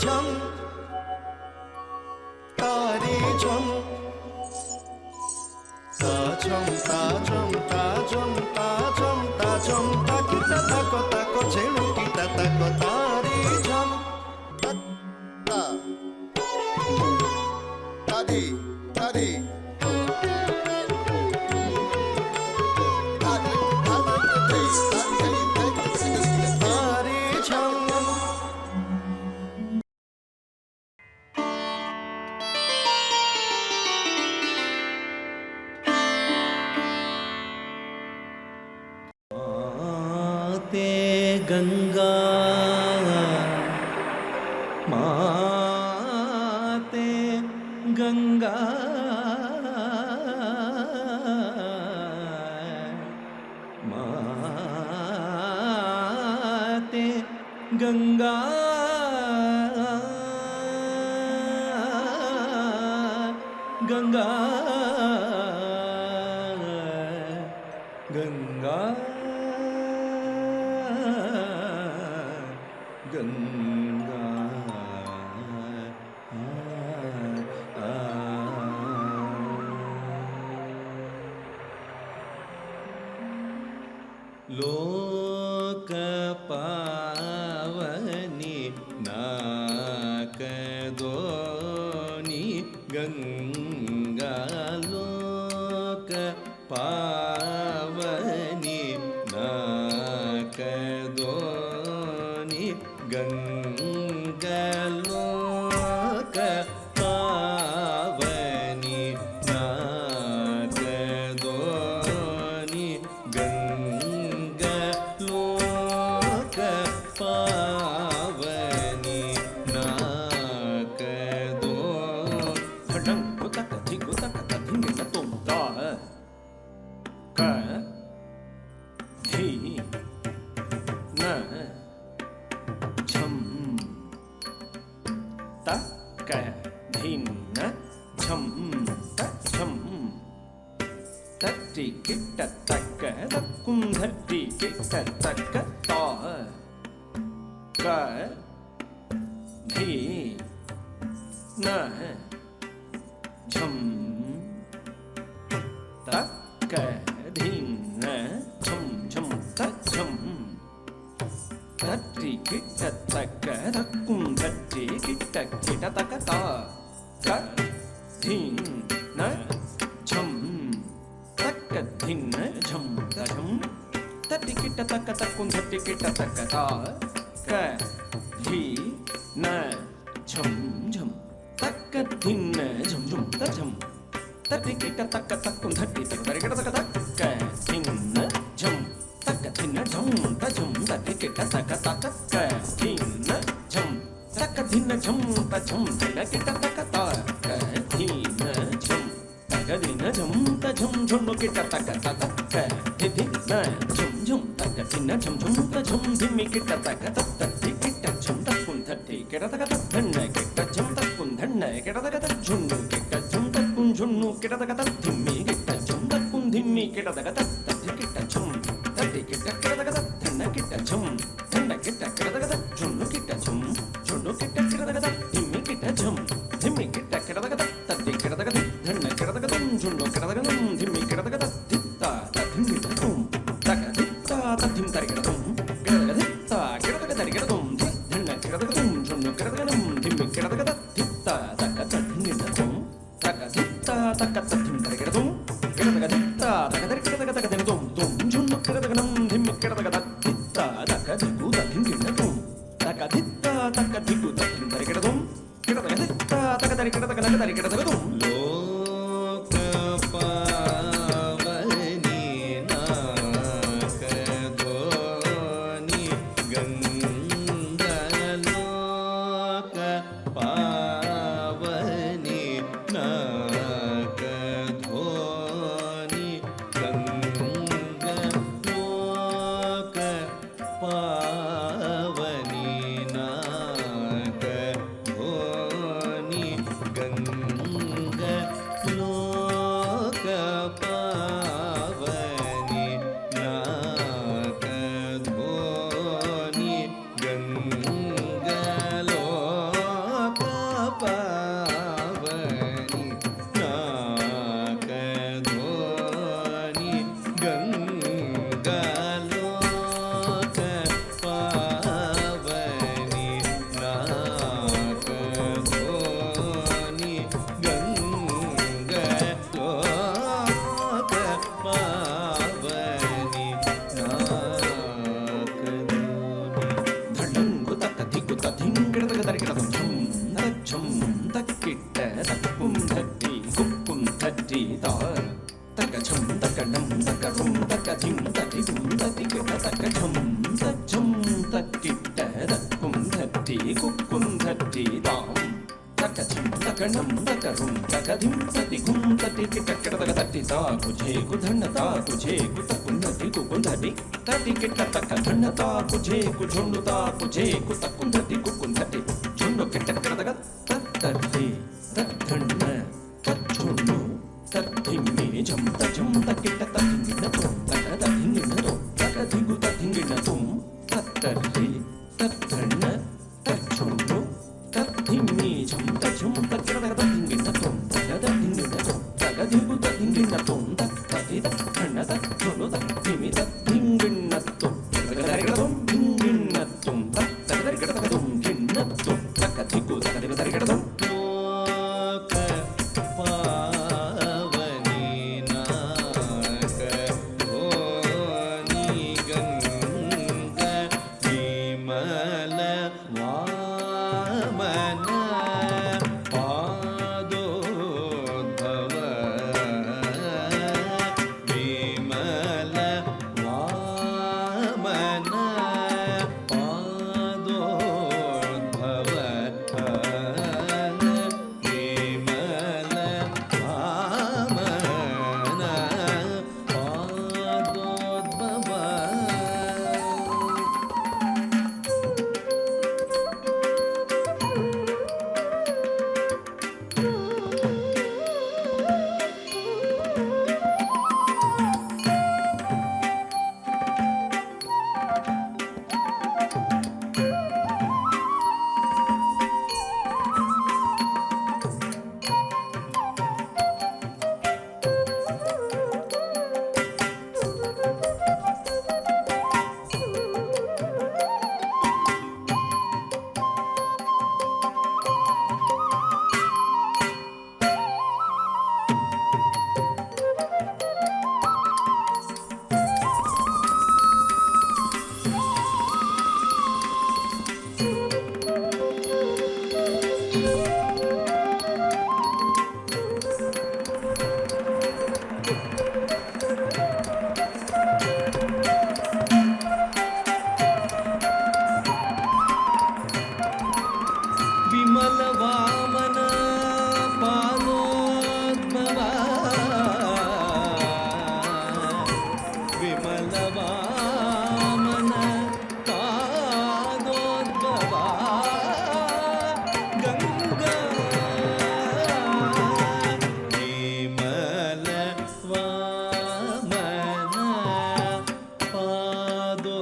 झम तारी झम ताझम ताझम ताझम ताझम ताझम ताकिता ताको ताको झेणुकिता ताको तारी झम ता तादी तादी तारी झम माते गंगा माते गंगा माते गंगा गंगा गंगा गंगा लोक पावनी नाकदोनी गंगा लोक पावनी नाकदोनी गंगा लोक पावनी नाकदोनी गंगा लोक पावनी नाकदो खडं कुतक धिगुतक तधिंग तुम दा क धी न झम तक धिन झम तझम तट्टी किट्ट तक तक्कुं धट्टी किट्ट तक ता क धी न झम तक धिन झम झम तझम धट्टी किट्ट तक तक्कुं धट्टी किट्ट किट्ट तक ता क धिन न झम तक धिन झम तझम तट्टी किट्ट तक तक्कुं धट्टी किट्ट तक ता क धी न झम झम तक धिन झम झम तझम तट्टी किट्ट तक तक्कुं धट्टी तक तरी किट्ट तक क धिन झम तक धिन झम तझम तट्टी किट्ट तक तक क धिन झम तक धिन झम तझम धिन किट्ट तक ता क धिन झम तक धिन झम तझम झम किट्ट तक तक क धिन झम झम तक धिन झम झम तझम धिमि किट्ट तक तक तट्टी किट्ट झम तक्कुं धट्टी किट्ट तक तक धन किट्ट झम तक्कुं धन किट्ट तक तक झुन्नु किट्ट झम तक्कुं झुन्नु किट्ट तक तक धिमि किट्ट झम तक्कुं धिमि किट्ट तक तक तट्टी किट्ट झम तट्टी किट्ट किट्ट तक तक धन किट्ट झम धन किट्ट किट्ट तक तक झुन्नु किट्ट झम झुन्नु किट्ट किट्ट तक तक धिमि किट्ट झम धिमि किट्ट किट्ट तक तक तट्टी किट्ट तक तक धन किट्ट तक तक झुन्नु किट्ट तक तक धिमि किट्ट तक तक धित्ता तधिं किट्ट तुम तक धित्ता तधिं तरि किट्ट तुम किट्ट तक धित्ता किट्ट तक तरि किट्ट तुम धन किट्ट तक तुम झुन्नु किट्ट तक धिमि किट्ट तक तक धित्ता तक तधिं किट्ट तुम तक धित्ता तक तधिं तरि किट्ट तुम किट्ट तक धित्ता तक तरि किट्ट तक तक तुम तुम झुन्नु किट्ट तक धिमि किट्ट तक तक धित्ता तक धिगु तधिं किट्ट तुम तक धित्ता तक धिगु तधिं तरि किट्ट तुम किट्ट तक धित्ता तक तरि किट्ट तक तरि किट्ट तक तुम लोक पावनी नाकदोनी गंगा लोक पावनी नाकदोनी गंगा लोक पावनी नाकदोनी गंगा ధింగిడతక దరికిడతం ఝం తచ్చం తక్కిట్ట తక్కుం ధట్టి కుక్కుం ధట్టి తా తక ఝం తకడం తకరుం తక ధిం తటి దుం తటి కిట తక ఝం తచ్చం తక్కిట్ట తక్కుం ధట్టి కుక్కుం ధట్టి తాం తక ఝం తకడం తకరుం తక ధిం తటి గుం తటి కిట కిట తక తట్టి తా కుఝే కుధన్న తా కుఝే కుతకుం ధట్టి కుకుం ధటి తటి కిట తక ధన్న తా కుఝే కుఝొండు తా కుఝే కుతకుం ధట్టి కుకుం ధట్టి ఝొండు కిట కిట తక తత్తర్రి తద్ధన్న తచ్ఛొండు తద్ధిమ్మి ఝం తఝం తకిట తద్ధింగిన తుం తక తద్ధింగిన తుం తక ధిగు తద్ధింగిన తుం తత్తర్రి తద్ధన్న తచ్ఛొండు తద్ధిమ్మి ఝం తఝం తకిట తక తద్ధింగిన తుం తక తద్ధింగిన తుం తక ధిగు తద్ధింగిన తుం తక తది తద్ధన్న తచ్ఛొండు తద్ధిమి తద్ధింగిన తుం తక దరిగడ తుం ధింగిన తుం తక దరిగడ తక తుం ధిన్న తుం తక ధిగు తక దిగ దరిగడ తుం విమల వామన పాదోద్భవ విమల వామన పాదోద్భవ గంగా విమల వామన పాదోద్భవ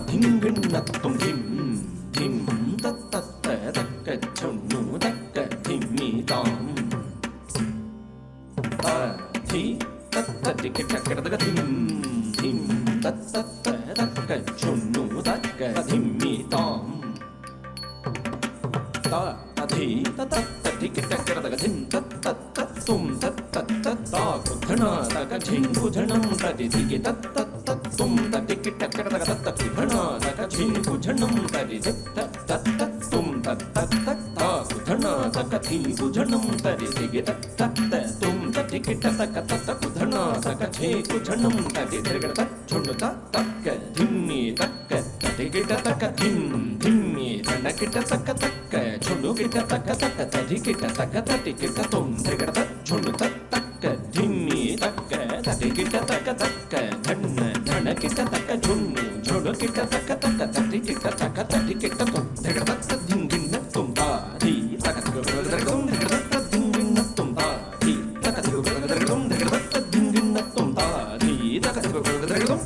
ధింగిణత్తుం ధిం ధిం తత్తత్త తక్క ఝొన్ను తక్క ధిమ్మి తాం తా ధి తత్తటి కిట కిట తక ధిం ధిం తత్తత్త తక్క ఝొన్ను తక్క ధిమ్మి తాం తా అధి తత్తటి కిట కిట తక ధిం తత్తత్త తుం తత్తత్త తా కుధన తక ఝిం కుధనం తది దిగి తత్తత్త తుం తది కిట కిట తక తత్త కుధన తక ఝిం కుధనం తది తత్తత్త తుం తత్తత్త తా కుధన తక ఝిం కుధనం తది దిగి తత్తత్త తుం తది కిట తక తత్త కుధన తక ఝే కుధనం తది దిగడ తచ్ఛొండు తక్క ధిమ్మి తక్క తది కిట తక ధిం ధిమ్మి తన కిట తక తక్క ఝొండు కిట తక తక తది కిట తక తది కిట తుం దిగడ తచ్ఛొండు తక్క ధిమ్మి తక్క తది కిట తక తక్క ధన్న ధన కిట తక ఝొన్ను ఝొడు కిట తక తక తది కిట తక తది కిట తుం దిగడ తక్క ధింగిన్న తుం తా ధి తక తక తుం దిగడ తక్క ధింగిన్న తుం తా ధి తక తక తుం దిగడ తక్క ధింగిన్న తుం తా ధి తక తక తుం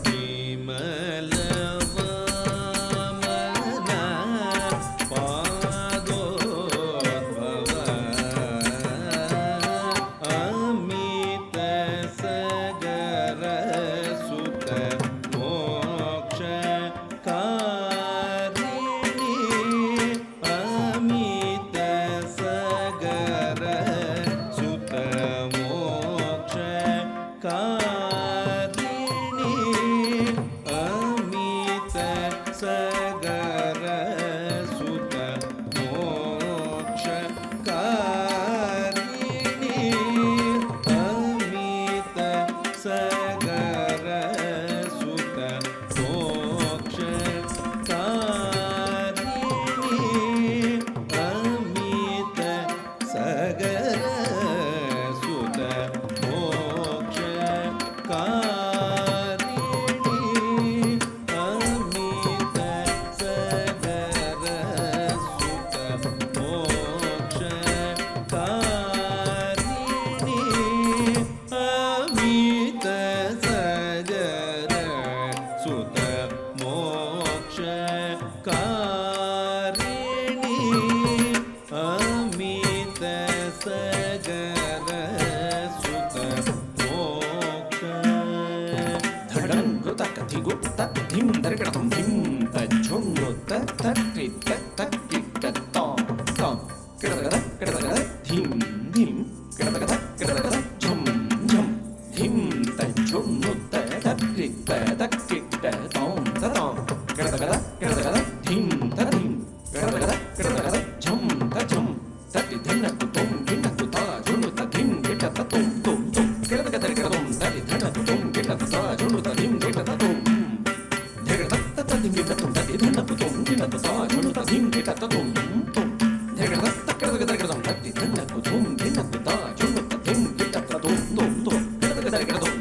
ಸುತ ಮೋಕ್ಷ ಕಾರಿಣಿ ಅಮಿತ ಸಗರ ಸುತ ಮೋಕ್ಷ ಕಾರಿಣಿ ಅಮಿತ ಸಗರ ಸುತ ಮೋಕ್ಷ ಕಾರಿಣಿ ಅಮಿತ ಸಗರ ಸುತ ಮೋಕ್ಷ ಕಾರಿಣಿ ಅಮಿತ ಸಗರ ಸುತ ಮೋಕ್ಷ ಕಾರಿಣಿ ಅಮಿತ ಸಗರ ಸುತ ಮೋಕ್ಷ ಧಡಂಗು ತಕ್ಕ ಧಿಗು ತಕ್ ಧಿಂ ದರ್ಗಡಂ ಧಿಂ ತಜ್ಜೊಂಗು ತಕ್ಕಿ ತಕ್ಕಿಟ್ಟ ತಾಂ ಕೆಡದಗದ ಕೆಡದಗದ ಧಿಂ ಧಿಂ ಕೆಡದಗದ ಕೆಡದಗದ ಝಂ ಝಂ ಧಿಂ ತಜ್ಜೊಂಗು ತಕ್ಕಿಟ್ಟ ತಾಂ ಕೆಡದಗದ ಕೆಡದಗದ ಧಿಂ ತಧಿಂ ಕೆಡದಗದ ಕೆಡದಗದ ಝಂ ತಝಂ ತಟ್ಟಿ ಧಿನ್ನತ್ತು ತೊಂ ಗಿನ್ನತ್ತು ತಾ ಜೊಂಡು ಧಿಂ ಗಿಟ್ಟ ತೊಂ ತೊಂ ತೊಂ ಕೆಡದಗದ ಕೆಡದೊಂ ತಟ್ಟಿ ಧಿನ್ನತ್ತು ತೊಂ ಗಿಟ್ಟ ತಾ ಜೊಂಡು ಧಿಂ ಗಿಟ್ಟ ತೊಂ ಧೆಗಡದತ್ತ ಧಿಂಗಿಟ್ಟ ತೊಂ ತಟ್ಟಿ ಧಿನ್ನತ್ತು ತೊಂ ಗಿನ್ನತ್ತು ತಾ ಜೊಂಡು ಧಿಂ ಗಿಟ್ಟ ತೊಂ ತೊಂ ಧೆಗಡದತ್ತ ಕೆಡದಗದ ಕೆಡದೊಂ ತಟ್ಟಿ ಧಿನ್ನತ್ತು ತೊಂ ಗಿನ್ನತ್ತು ತಾ ಜೊಂಡು ಧಿಂ ಗಿಟ್ಟ ತೊಂ ತೊಂ ತೊಂ ಕೆಡದಗದ ಕೆಡದೊಂ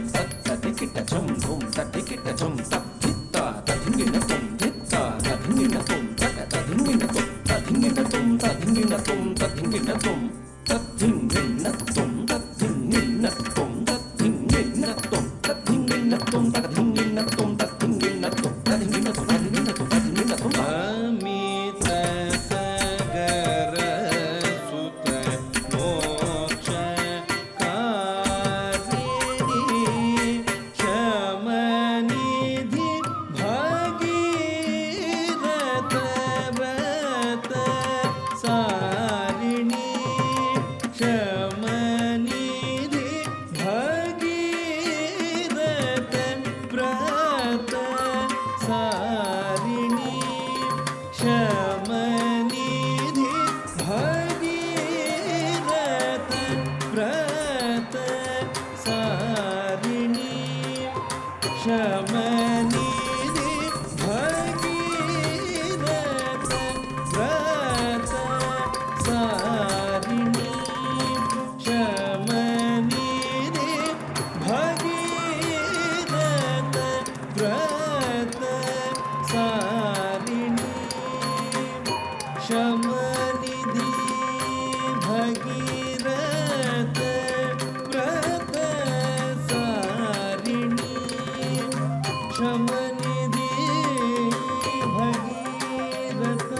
ತಟ್ಟಿ ಕಿಟ್ಟ ಝಂ ತೊಂ ತಟ್ಟಿ ಕಿಟ್ಟ ಝಂ ತಕ್ಕಿತ್ತ ತಧಿಂಗಿನ ತೊಂ ಧಿತ್ತ ತಧಿಂಗಿನ ತೊಂ ತಧಿಂಗಿನ ತೊಂ ತಧಿಂಗಿನ ತೊಂ ತಧಿಂಗಿನ ತೊಂ ತಧಿಂಗಿನ ತೊಂ ತಧಿಂಗಿನ ತೊಂ ತಧಿಂಗಿನ ತೊಂ ತಧಿಂಗಿನ ತೊಂ ತಧಿಂಗಿನ ತೊಂ ತಧಿಂಗಿನ ತೊಂ ತಧಿಂಗಿನ ತೊಂ ತಧಿಂಗಿನ ತೊಂ ತಧಿಂಗಿನ ತೊಂ ತಧಿಂಗಿನ ತೊಂ ಅಮಿತ ಸಗರ ಸುತ ಮೋಕ್ಷ ಕಾರಿಣಿ ಶಮನಿಧಿ ಭಾಗೀರಥ ವ್ರತ ಸಾರಿಣಿ ಶಮನಿಧಿ ಭಾಗೀರಥ ವ್ರತ ಸಾರಿಣಿ ಶಮನಿಧಿ ಭಾಗೀರಥ ವ್ರತ ಸಾರಿಣಿ ಶಮನಿಧಿ ಭಾಗೀರಥ ವ್ರತ ಸಾರಿಣಿ ಶಮನಿಧಿ ಭಾಗೀರಥ ವ್ರತ ಸಾರಿಣಿ ಶಮನಿಧಿ ಭಗೀರಥ ವ್ರತ ಸಾರಿಣಿ ಶಮನಿಧಿ ಭಗೀರಥ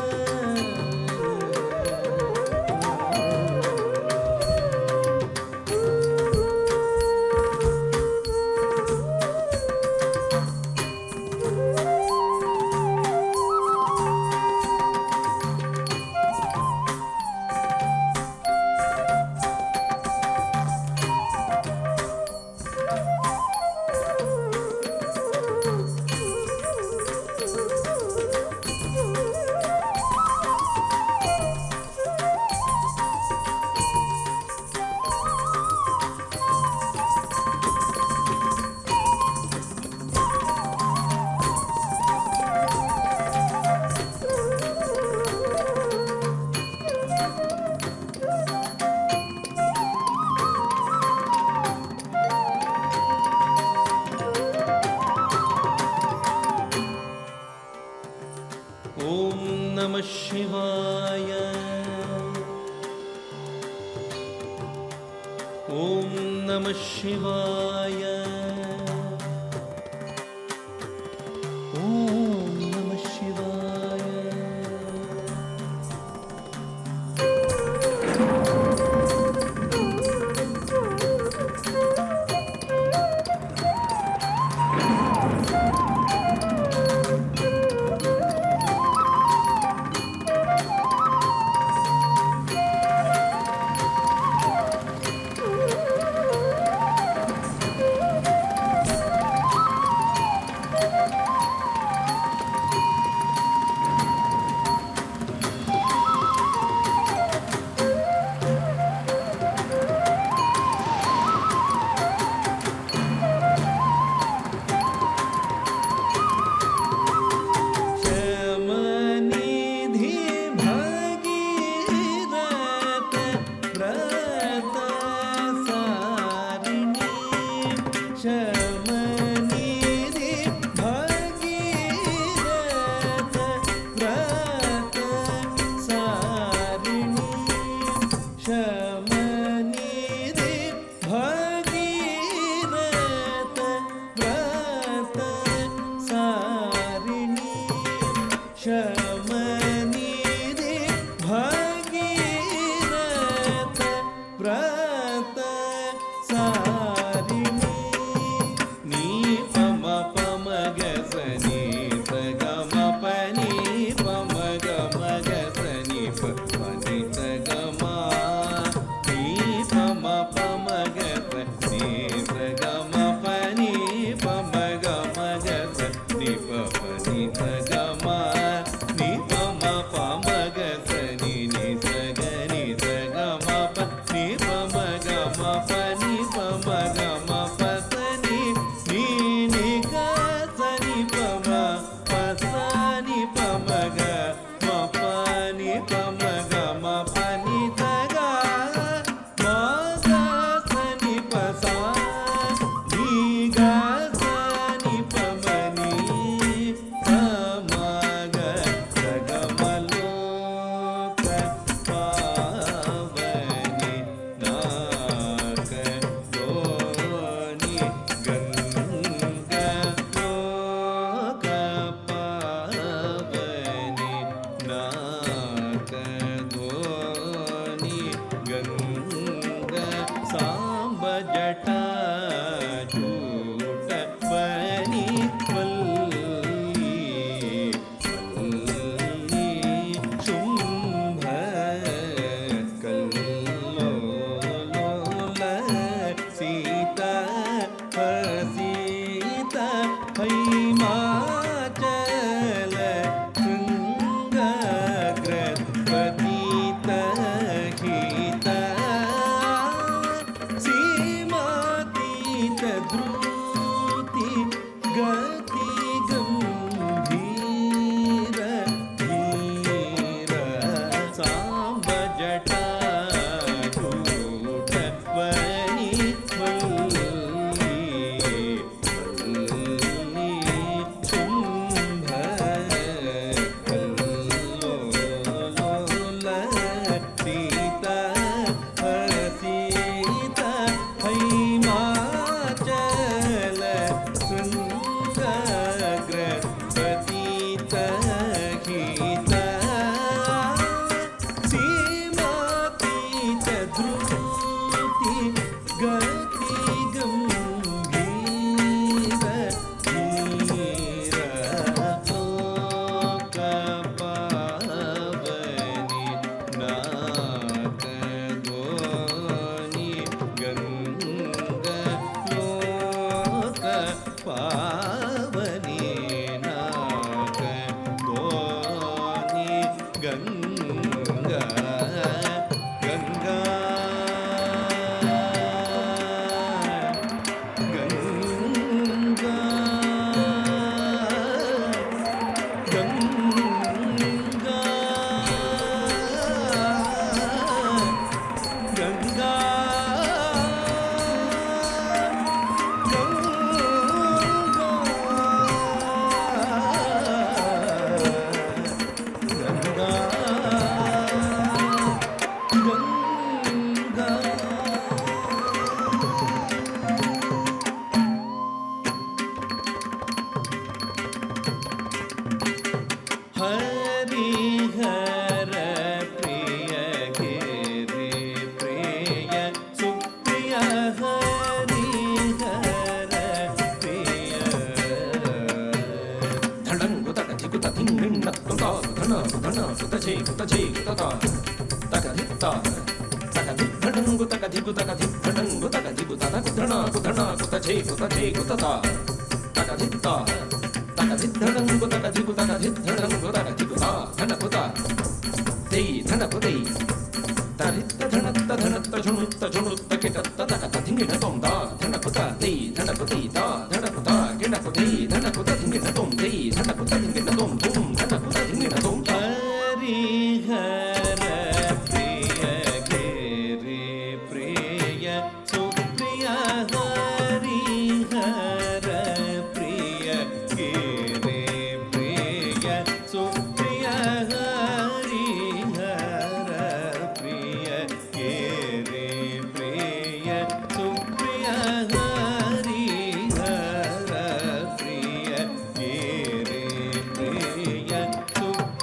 ಓಂ ನಮಃ ಶಿವಾಯ ಓಂ ನಮಃ ಶಿವಾಯ ಓಂ ನಮಃ ಶಿವಾಯ ಮನಿರಿ ಭಗೀರಥ ವ್ರತ ಸಾರಿಣಿ ನೀ ಪಮ ಪಮ ಗ ಸ ನೀ ಸ ಗ ಮ ಪ ನೀ ಪಮ ಗ ಮ ಗ ಸ ನೀ ಪ ಪ ನೀ ಸ ಗ ಮ ನೀ ಪಮ ಪಮ ಗ ಸ ನೀ ಸ ಗ ಮ ಪ ನೀ ಪಮ ಗ ಮ ಗ ಸ ನೀ ಪ ಪ ನೀ ಸ ಗ ಮ ನೀ ಪಮ ಪಮ ಗ ಸ ನೀ ನೀ ಸ ಗ ನೀ ಸ ಗ ಮ ಪ ನೀ ಪಮ ಗ ಮ ಪ ನೀ ಪಮ ಗ ಮ ಪ ಸ ನೀ ನೀ ನೀ ಗ ಸ ನೀ ಪಮ ಪ ಸ ನೀ ಪಮ ಗ ಮ ಪ ನೀ ಪಮ ಗ ಮ ಪ ನೀ ಸ ಗ ಮ ಗ ಸ ನೀ ಪ ಸ ನೀ ಗ ಸ ನೀ ಪಮ ನೀ ಪಮ ಗ ಸ ಗ ಮ ಲೋಕ ಪಾವನಿ ನಾಕ ಗೋನಿ ಗಂಗ ಲೋಕ ಪಾವನಿ ನಾಕ ಗೋನಿ ಗಂಗ ಸಾಂಬ ಜಟ ಚೂಟ ಬನಿ ವಲ್ಲಿ ವಲ್ಲಿ ಶುಂಭ ಕಲ್ಲೋಲ ಸೀತಾ ಸೀತ ಹೈಮಾಚಲ ಶೃಂಗಾಗ್ರ ಪತಿತ ಗೀತ ಸೀಮಾತೀತ ಧೃತಿ ಗತಿ ಗಂಭೀರ ಧೀರ ಸಾಂಬ ಜಟ ಚೂಟ ವನಿ ವಲ್ಲಿ ವಲ್ಲಿ ಶುಂಭ ಕಲ್ಲೋಲ ಸೀತಾ ಸೀತ ಹೈಮಾಚಲ ಶೃಂಗಾಗ್ರ ಪತಿತ ಗೀತ ಸೀಮಾತೀತ ಧೃತಿ ಗತಿ ಗಂಭೀರ ಧೀರ ಲೋಕ ಪಾವನಿ ನಾಕ ಗೋನಿ ಗಂಗ ಲೋಕ ಪಾವನಿ ನಾಕ ಗೋನಿ ಗಂಗ ಗಂಗಾ ಗಂಗಾ ಗಂಗಾ ಗಂಗಾ ಹರಿಹರ ಪ್ರಿಯ ಗಿರಿ ಪ್ರಿಯ ಸುಪ್ರಿಯ ಹರಿಹರ ಪ್ರಿಯ ಧಣಂಗು ತಕ ಧಿಗುತ ಧಿಂಗಿಣ್ಣ ತುತ ಧಣ ಧಣ ಸುತ ಛೇ ಕುತ ಛೇ ಕುತತ ತಕ ಧಿತ್ತ ತಕ ಧಿದ್ಧಣಂಗು ತಕ ಧಿಗು ತಕ ಧಿದ್ಧಣಂಗು ತಕ ಧಿಗು ತಕ ಧಣ ಕುತ ಛೇ ಕುತತ ತಕ ಧಿತ್ತ ತಕ ಧಿದ್ಧಣಂಗು ತಕ ಧಿಗು ತಕ ಧಿದ್ಧಣಂಗು ತಕ ಧಿಗು ತಾ ಧಣ ಕುತ ತೈ ಧಣ ಕುತೈ ತರಿತ್ತ ಧಣತ್ತ ಧಣತ್ತ ಝುಣುತ್ತ ಝುಣುತ್ತ ಕಿಟತ್ತ ತಕ ಧಿಂಗಿಣ ತೊಂದ ಧಣ ಕುತ ತೈ ಧಣ ಕುತೈ ತಾ ಧಣ ಕುತ ಗಿಣ ಕುತೈ ಧಣ ಕುತ ಧಿಂಗಿಣ ತೊಂ ತೈ ಧಣ ಕುತ ಧಿಂಗಿಣ ತೊಂ ಧುಂ ಧಣ ಕುತ ಧಿಂಗಿಣ ತೊಂ ಹರಿಹರ ಪ್ರಿಯ ಗಿರಿ ಪ್ರಿಯ ಸುಪ್ರಿಯ ಹರಿಹರ ಪ್ರಿಯ ಗಿರಿ ಪ್ರಿಯ ಸುಪ್ರಿಯ ಹರಿಹರ ಪ್ರಿಯ ಗಿರಿ ಪ್ರಿಯ ಸುಪ್ರಿಯ ಹರಿಹರ ಪ್ರಿಯ ಗಿರಿ ಪ್ರಿಯ ಸುಪ್ರಿಯ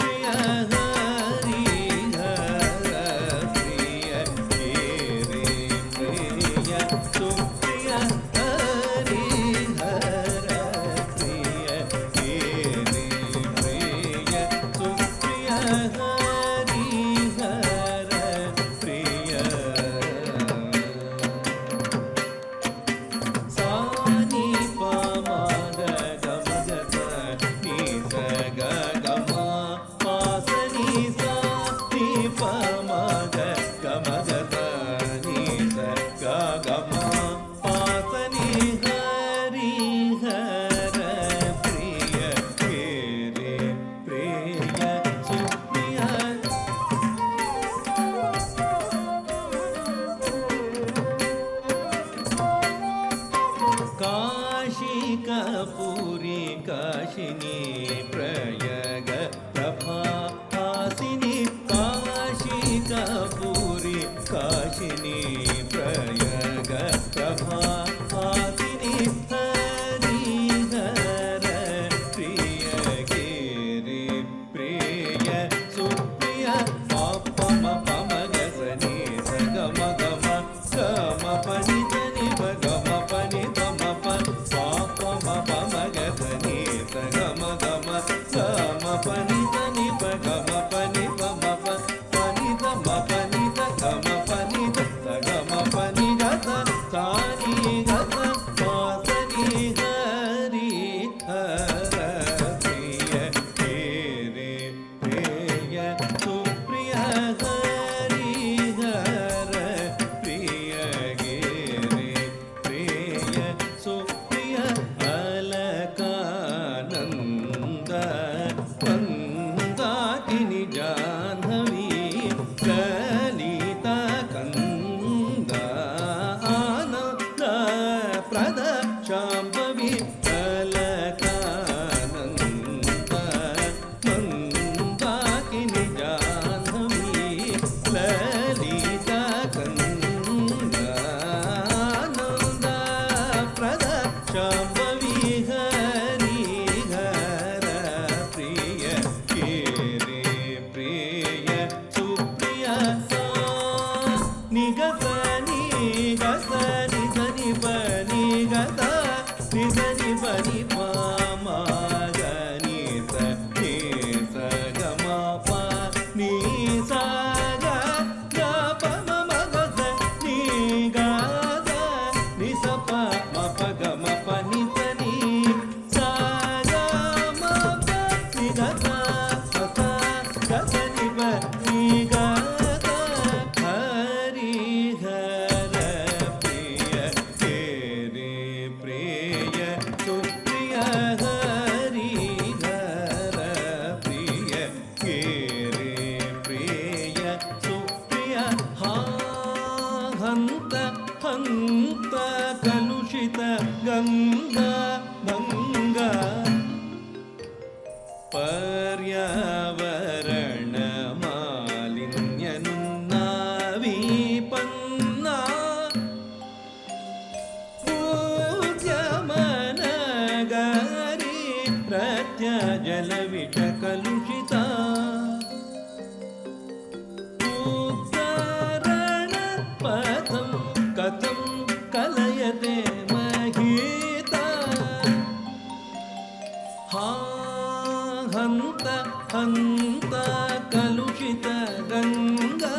ಕಲುಷಿತ ಗಂಗಾ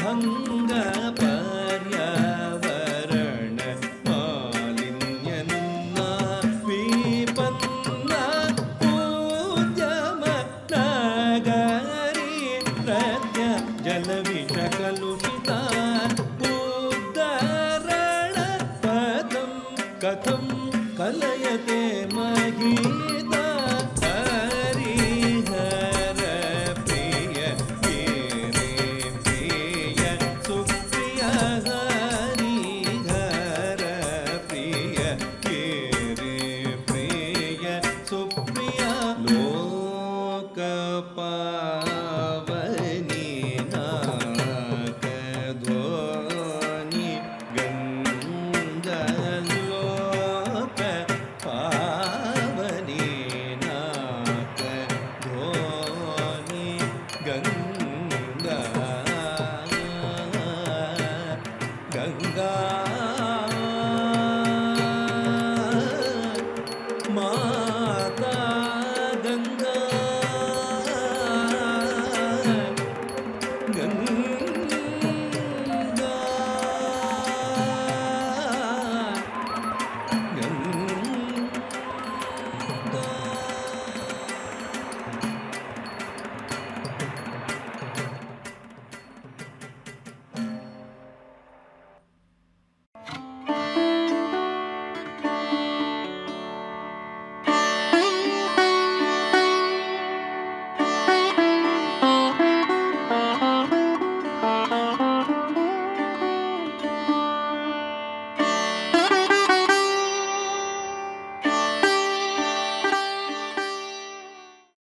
ಭಂಗ ಪರ್ಯಾವರಣ ಮಾಲಿನ್ಯನ್ನ ವಿಪನ್ನ ಉದ್ಯಮ ನಗರಿ ಪ್ರತ್ಯ ಜಲವಿಷ ಕಲುಷಿತ ಉದ್ಧರಣ ಪದಂ ಕಥಂ ಕಲಯತೆ ಮಹೀತ ಹರಿಹರ ಪ್ರಿಯ ಕೇರೆ ಪ್ರಿಯ ಸುಪ್ರಿಯ ಹರಿಹರ ಪ್ರಿಯ ಕೇರೆ ಪ್ರಿಯ ಸುಪ್ರಿಯ ಲೋಕ ಪಾವನಿ ನಾಕ ಧ್ವನಿ ಗಂಗಾ ಲೋಕ ಪಾವನಿ ನಾಕ ಧ್ವನಿ ಗಂಗಾ